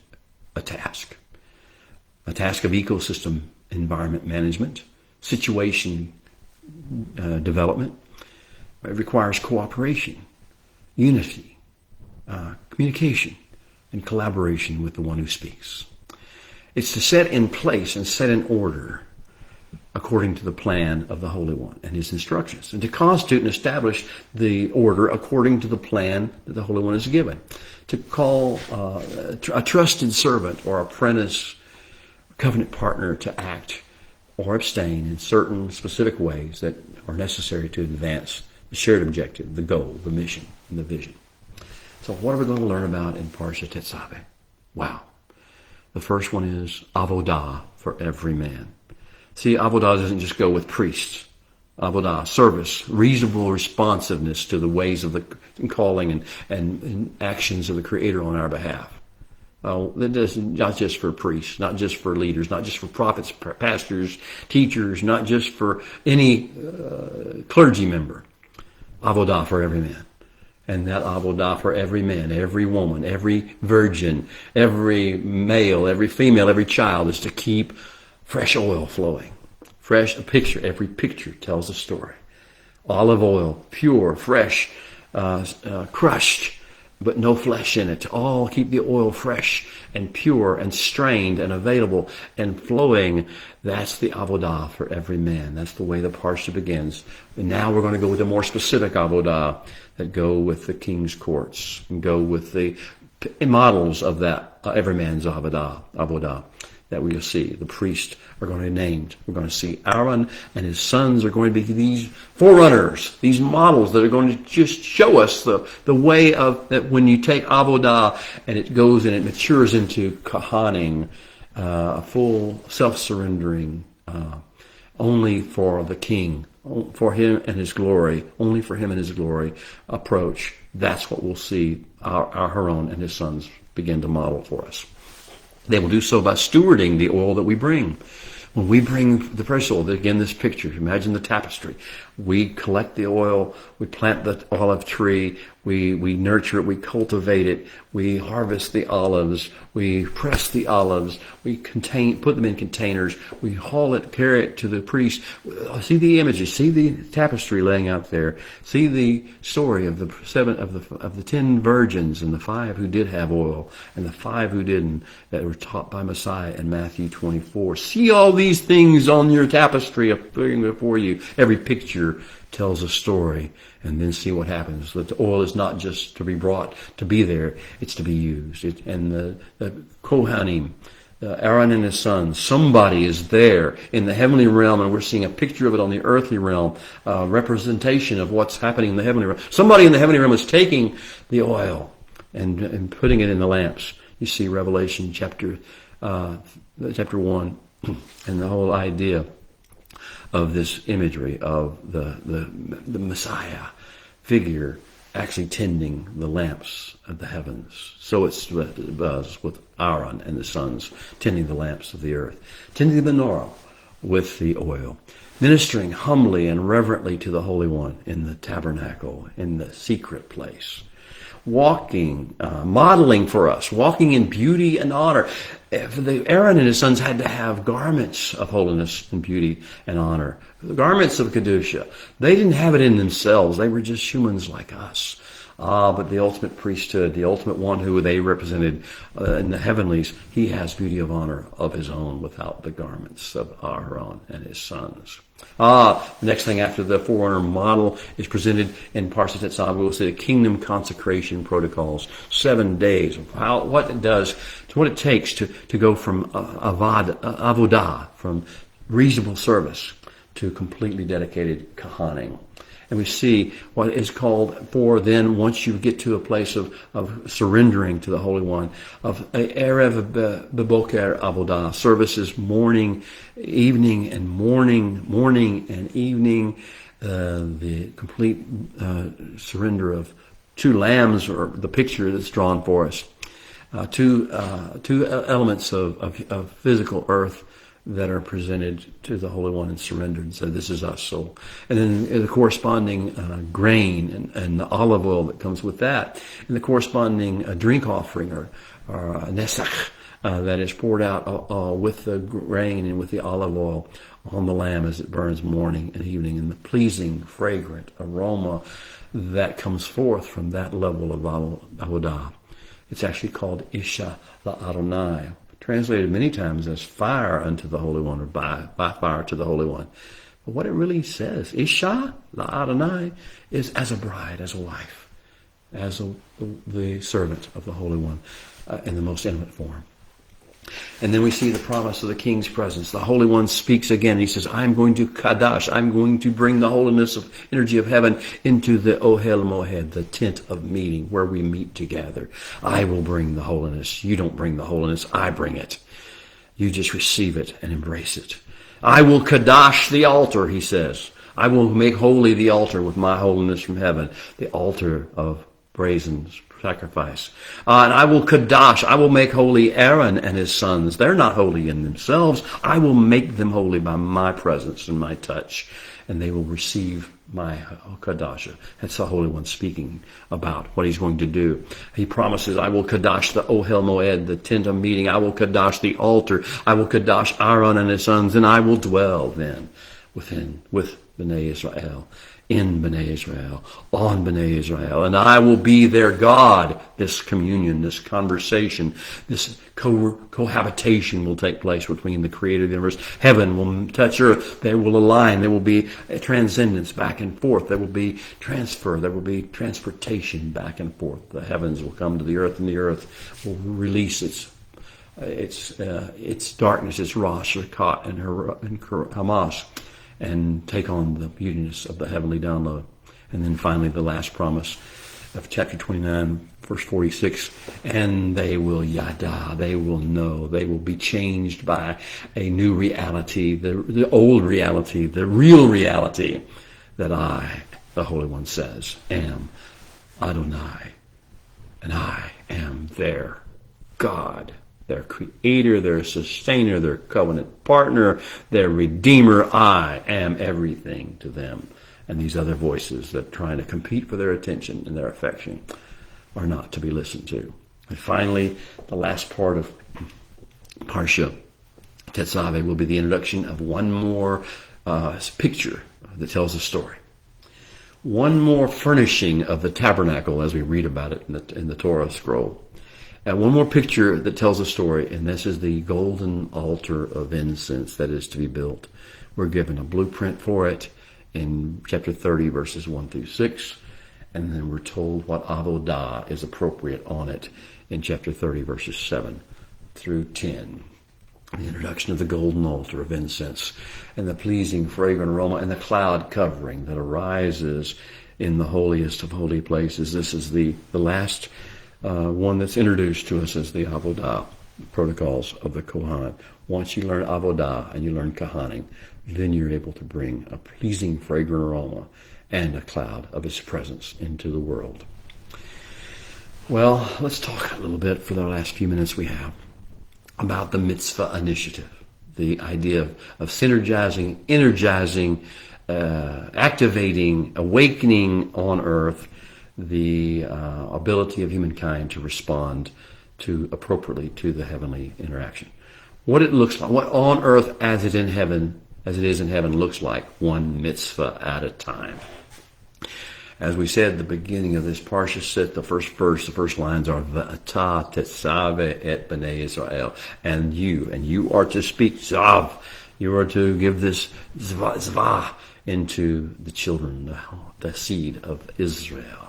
a task. A task of ecosystem environment management, situation development. It requires cooperation, unity, communication, and collaboration with the one who speaks. It's to set in place and set in order according to the plan of the Holy One and his instructions, and to constitute and establish the order according to the plan that the Holy One has given. To call a trusted servant or apprentice, covenant partner to act or abstain in certain specific ways that are necessary to advance the shared objective, the goal, the mission, and the vision. So what are we going to learn about in Parsha Tetzevah? Wow. The first one is Avodah for every man. See, Avodah doesn't just go with priests. Avodah, service, reasonable responsiveness to the ways of the calling and actions of the Creator on our behalf. That is not just for priests, not just for leaders, not just for prophets, pastors, teachers, not just for any clergy member. Avodah for every man. And that avodah for every man, every woman, every virgin, every male, every female, every child is to keep fresh oil flowing. Every picture tells a story. Olive oil, pure, fresh, crushed, but no flesh in it. All keep the oil fresh and pure and strained and available and flowing. That's the avodah for every man. That's the way the parsha begins. And now we're going to go with the more specific avodah that go with the king's courts and go with the models of that every man's avodah that we will see. The priests are going to be named. We're going to see Aaron and his sons are going to be these forerunners, these models that are going to just show us the way of that when you take avodah and it goes and it matures into kahanim, full self-surrendering, only for the king, for him and his glory, only for him and his glory approach. That's what we'll see our Aaron and his sons begin to model for us. They will do so by stewarding the oil that we bring. When we bring the fresh oil, again, this picture, imagine the tapestry. We collect the oil, we plant the olive tree, we nurture it, we cultivate it, we harvest the olives, we press the olives, we put them in containers, we haul it, carry it to the priest. See the images, see the tapestry laying out there, see the story of the 10 virgins and the 5 who did have oil and the 5 who didn't, that were taught by Messiah in Matthew 24. See all these things on your tapestry appearing before you. Every picture tells a story, and then see what happens. The oil is not just to be brought to be there, it's to be used. And the Kohanim, Aaron and his sons, somebody is there in the heavenly realm, and we're seeing a picture of it on the earthly realm, representation of what's happening in the heavenly realm. Somebody in the heavenly realm is taking the oil and putting it in the lamps. You see Revelation chapter 1 and the whole idea of this imagery of the Messiah figure actually tending the lamps of the heavens. So it was with Aaron and the sons tending the lamps of the earth, tending the menorah with the oil. ministering humbly and reverently to the Holy One in the tabernacle, in the secret place. Walking, modeling for us, walking in beauty and honor. Aaron and his sons had to have garments of holiness and beauty and honor. The garments of Kedusha. They didn't have it in themselves. They were just humans like us. But the ultimate priesthood, the ultimate one who they represented in the heavenlies, he has beauty of honor of his own without the garments of Aaron and his sons. The next thing after the forerunner model is presented in Parshat Tetzavah. We'll see the kingdom consecration protocols. 7 days. What it takes to go from avodah, from reasonable service, to completely dedicated kahanim. And we see what is called for then, once you get to a place of surrendering to the Holy One, of Erev Beboker Avodah, services morning, evening, and morning and evening, the complete surrender of 2 lambs, or the picture that's drawn for us, two elements of physical earth that are presented to the Holy One and surrendered. So this is us. So, and then the corresponding grain and the olive oil that comes with that, and the corresponding drink offering or nesach that is poured out with the grain and with the olive oil on the lamb as it burns morning and evening, and the pleasing, fragrant aroma that comes forth from that level of avodah. It's actually called Isha La'Adonai, translated many times as fire unto the Holy One, or by fire to the Holy One. But what it really says, Isha La'Adonai, is as a bride, as a wife, as the servant of the Holy One in the most intimate form. And then we see the promise of the King's presence. The Holy One speaks again. He says, I'm going to Kadash. I'm going to bring the holiness of energy of heaven into the Ohel Moed, the tent of meeting, where we meet together. I will bring the holiness. You don't bring the holiness. I bring it. You just receive it and embrace it. I will Kadash the altar, he says. I will make holy the altar with my holiness from heaven, the altar of brazen sacrifice. And I will Kadash, I will make holy Aaron and his sons. They're not holy in themselves. I will make them holy by my presence and my touch. And they will receive my Kadasha. That's the Holy One speaking about what he's going to do. He promises, I will Kadash the Ohel Moed, the tent of meeting. I will Kadash the altar. I will Kadash Aaron and his sons. And I will dwell then with Bnei Israel, in Bnei Israel, on Bnei Israel. And I will be their God. This communion, this conversation, this cohabitation will take place between the Creator of the universe. Heaven will touch earth. They will align. There will be a transcendence back and forth. There will be transfer. There will be transportation back and forth. The heavens will come to the earth, and the earth will release its darkness, its Rosh, Rakat, and Hamas, and take on the beautiness of the heavenly download. And then finally, the last promise of chapter 29, verse 46, and they will yada, they will know, they will be changed by a new reality, the old reality, the real reality that I, the Holy One says, am Adonai, and I am their God, their creator, their sustainer, their covenant partner, their redeemer. I am everything to them. And these other voices that are trying to compete for their attention and their affection are not to be listened to. And finally, the last part of Parsha Tetzaveh will be the introduction of one more picture that tells a story. One more furnishing of the tabernacle, as we read about it in the Torah scroll. And one more picture that tells a story, and this is the golden altar of incense that is to be built. We're given a blueprint for it in chapter 30, verses 1 through 6, and then we're told what avodah is appropriate on it in chapter 30, verses 7 through 10. The introduction of the golden altar of incense, and the pleasing fragrant aroma, and the cloud covering that arises in the holiest of holy places. This is the last one that's introduced to us as the avodah protocols of the Kohan. Once you learn avodah and you learn kahanim, then you're able to bring a pleasing fragrant aroma and a cloud of his presence into the world. Well, let's talk a little bit for the last few minutes we have about the mitzvah initiative. the idea of synergizing, energizing, activating, awakening on earth the ability of humankind to respond appropriately to the heavenly interaction. What it looks like, what on earth as it is in heaven looks like, one mitzvah at a time. As we said at the beginning of this parsha, the first verse, the first lines are V'ata Tetzevah et bnei Israel, and you are to speak zav. You are to give this zva into the children, the seed of Israel.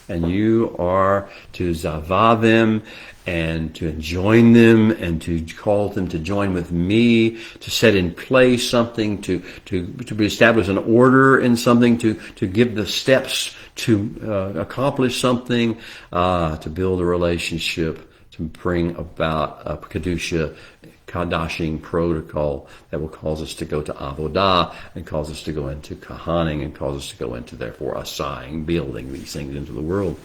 And you are to zavah them and to enjoin them and to call them to join with me, to set in place something, to establish an order in something, to give the steps to accomplish something, to build a relationship, to bring about a kedusha, kadashing protocol that will cause us to go to avodah and cause us to go into kahaning and cause us to go into, therefore, asaying, building these things into the world.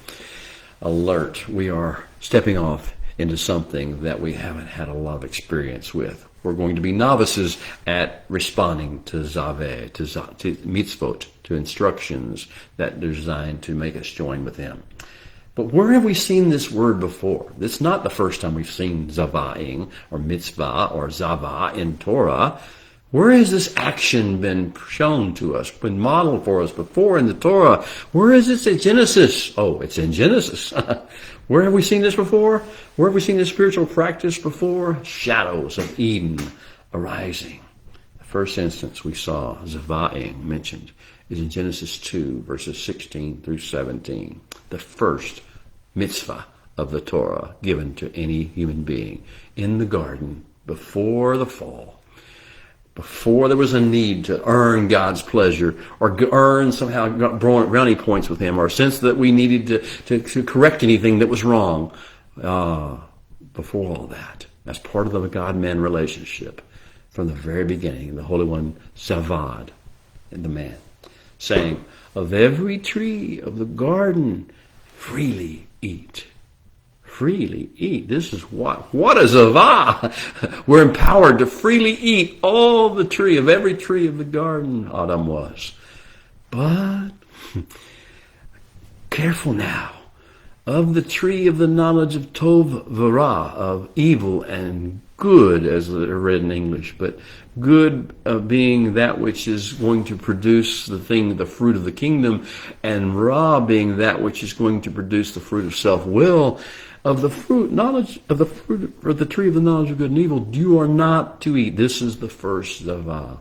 Alert, we are stepping off into something that we haven't had a lot of experience with. We're going to be novices at responding to zaveh, to mitzvot, to instructions that are designed to make us join with him. But where have we seen this word before? It's not the first time we've seen zavahing or mitzvah or zavah in Torah. Where has this action been shown to us, been modeled for us before in the Torah? Where is this in Genesis? Oh, it's in Genesis. Where have we seen this before? Where have we seen this spiritual practice before? Shadows of Eden arising. The first instance we saw zavahing mentioned is in Genesis 2, verses 16 through 17. The first mitzvah of the Torah given to any human being in the garden before the fall, before there was a need to earn God's pleasure or earn somehow brownie points with him or a sense that we needed to correct anything that was wrong. Before all that, as part of the God-man relationship, from the very beginning, the Holy One zavad in the man, saying, of every tree of the garden, freely eat. Freely eat. This is what a zavah. We're empowered to freely eat all the tree of every tree of the garden, Adam was. But careful now. Of the tree of the knowledge of tov v'ra, of evil and good, as they're read in English, but good being that which is going to produce the fruit of the kingdom, and ra being that which is going to produce the fruit of self-will. Of the fruit, knowledge of the fruit, or the tree of the knowledge of good and evil, you are not to eat. This is the first zavah.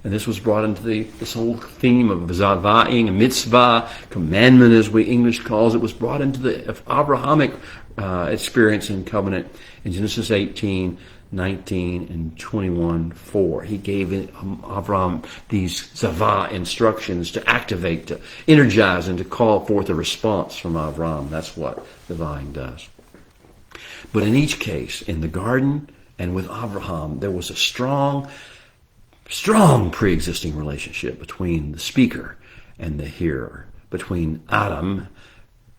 And this was brought into this whole theme of zavahing, mitzvah, commandment as we English calls it, was brought into the Abrahamic experience in covenant in Genesis 18, 19, and 21:4. He gave Abraham these zavah instructions to activate, to energize, and to call forth a response from Abraham. That's what zavahing does. But in each case, in the garden and with Abraham, there was a strong pre-existing relationship between the speaker and the hearer, between Adam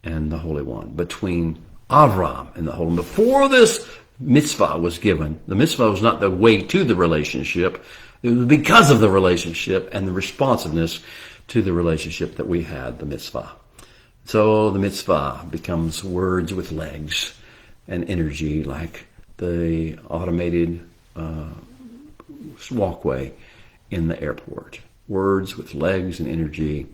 and the Holy One, between Avram and the Holy One. Before this mitzvah was given, the mitzvah was not the way to the relationship. It was because of the relationship and the responsiveness to the relationship that we had, the mitzvah. So the mitzvah becomes words with legs and energy, like the automated walkway in the airport. Words with legs and energy,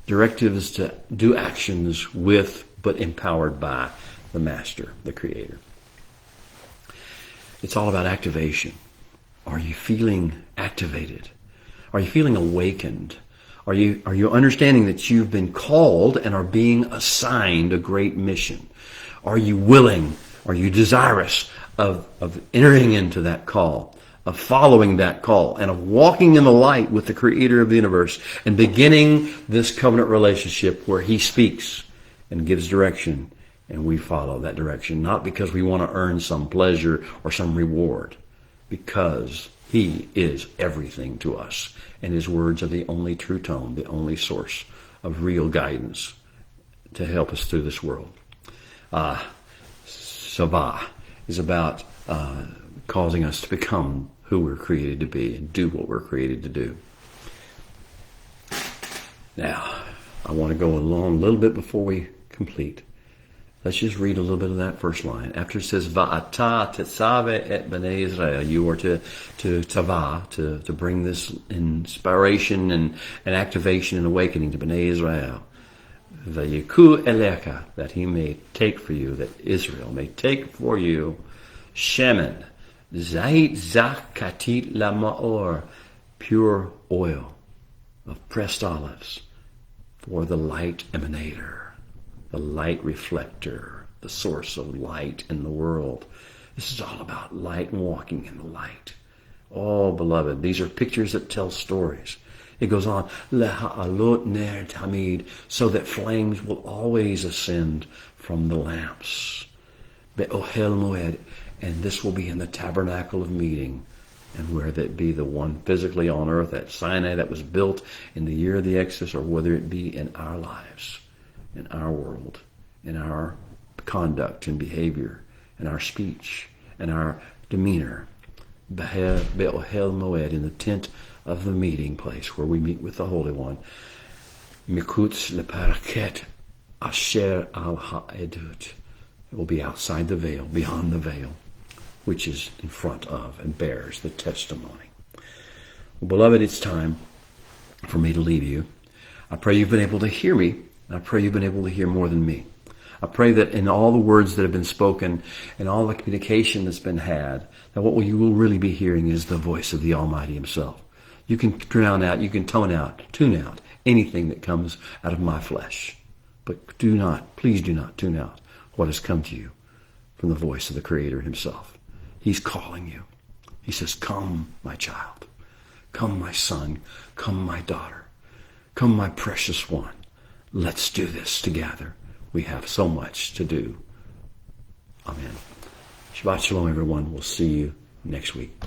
directives to do actions with but empowered by the master, the creator. It's all about activation. Are you feeling activated? Are you feeling awakened? Are you understanding that you've been called and are being assigned a great mission? Are you willing? Are you desirous of entering into that call, of following that call, and of walking in the light with the creator of the universe and beginning this covenant relationship where he speaks and gives direction and we follow that direction, not because we want to earn some pleasure or some reward, because he is everything to us and his words are the only true tone, the only source of real guidance to help us through this world. Savah is about causing us to become who we're created to be and do what we're created to do. Now, I want to go along a little bit before we complete. Let's just read a little bit of that first line. After it says, Va'ata tetzaveh et bnei Israel, you are to tzavah, to bring this inspiration and activation and awakening to bnei Israel. Vayiku elecha, that he may take for you, that Israel may take for you, shemen, zait zach katit lamaor, pure oil of pressed olives, for the light emanator, the light reflector, the source of light in the world. This is all about light and walking in the light. Oh, beloved, these are pictures that tell stories. It goes on, Leha'alot ner tamid, so that flames will always ascend from the lamps. Be'ohel moed, and this will be in the tabernacle of meeting, and whether it be the one physically on earth at Sinai that was built in the year of the Exodus, or whether it be in our lives, in our world, in our conduct and behavior, in our speech, in our demeanor. Be'ohel moed, in the tent of the meeting place where we meet with the Holy One. Mikutz leparaket asher al ha'edut. It will be outside the veil, beyond the veil, which is in front of and bears the testimony. Well, beloved, it's time for me to leave you. I pray you've been able to hear me. I pray you've been able to hear more than me. I pray that in all the words that have been spoken and all the communication that's been had, that what you will really be hearing is the voice of the Almighty Himself. You can tune out anything that comes out of my flesh. But please do not tune out what has come to you from the voice of the Creator Himself. He's calling you. He says, come, my child. Come, my son. Come, my daughter. Come, my precious one. Let's do this together. We have so much to do. Amen. Shabbat shalom, everyone. We'll see you next week.